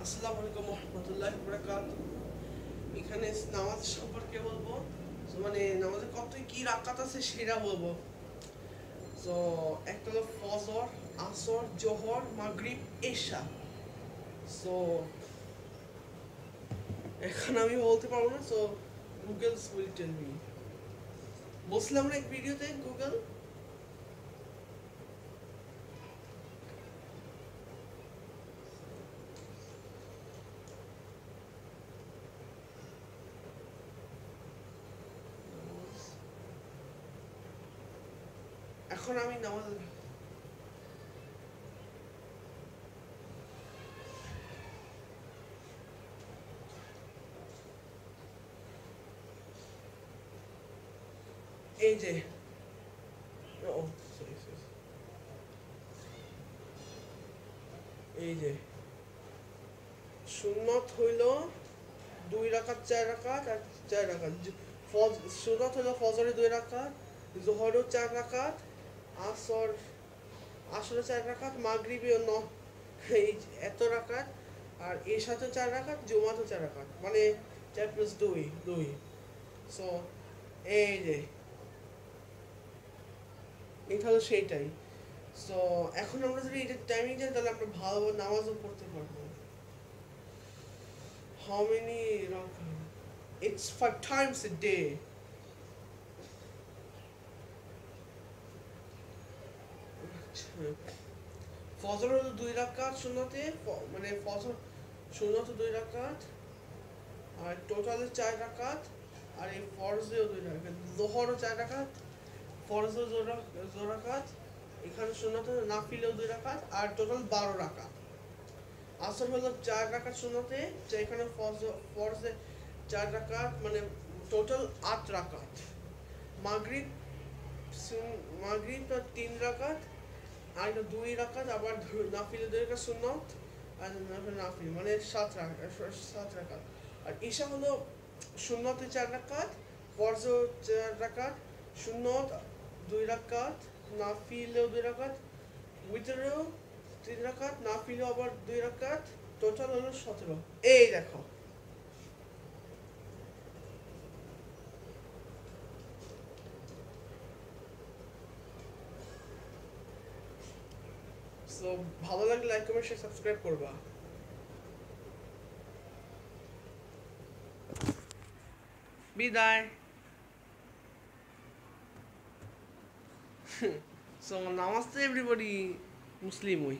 আসসালামু আলাইকুম রহমতুল্লাহি ওয়া বারাকাতুহু। এখানে নামাজ সম্পর্কে বলবো। মানে নামাজের কত কি রাকাত আছে সেটা বলবো। তো একটা হলো ফজর, আসর, জোহর, মাগরিব, এশা। সো এখন আমি বলতে পারবো না। So Google will tell me. বলছিলাম না এক ভিডিওতে গুগল। এখন আমি নামাজ এই যে ও সরি সরি এই যে সুন্নত হইল 2 রাকাত 4 রাকাত আর 4 রাকাত। সুন্নত হলো ফজরে 2 রাকাত, জোহরও 4 রাকাত, আসর আসরে 4 রাকাত, মাগরিবেও এই এত রাকাত, আর এর সাথে 4 রাকাত, জুমাতেও 4 রাকাত, মানে 4+2 2। সো এই যে এটা হলো সেইটাই। সো এখন আমরা যদি এটা টাইমিং জানি তাহলে আমরা ভালো নামাজও পড়তে পারবো। How many rakat? It's 5 times a day. ফজর হলো 2 রাকাত সুন্নতে, মানে ফজর সুন্নত 2 রাকাত, আর টোটালে 4 রাকাত, আর এই ফরজেও 2 রাকাত, জোহরও 4 রাকাত, ফরজও 2 রাকাত, এখানে সুন্নত নাফিলেও 2 রাকাত, আর টোটাল 12 রাকাত। আসর হলো 4 রাকাত সুন্নতে, এখানে ফরজে 4 রাকাত, মানে টোটাল 8 রাকাত। মাগরিব মাগরিব 3 রাকাত, আর এটা 2 রাকাত, আবার নাফিলে 2 রাকাত সুন্নত, আর নাফিল মানে 7 রাকাত। আর ঈশা হলো সুন্নতে 4 রাকাত, ফরজ 4 রাকাত, সুন্নত 2 রাকাত, নাফিলেও 2 রাকাত, উইতরেও 3 রাকাত, নাফিলেও আবার 2 রাকাত, টোটাল হলো 17। এই দেখো। সো ভালো লাগলে লাইক কমেন্ট শেয়ার সাবস্ক্রাইব করবা। বিদায়। So namaste everybody, Muslim way.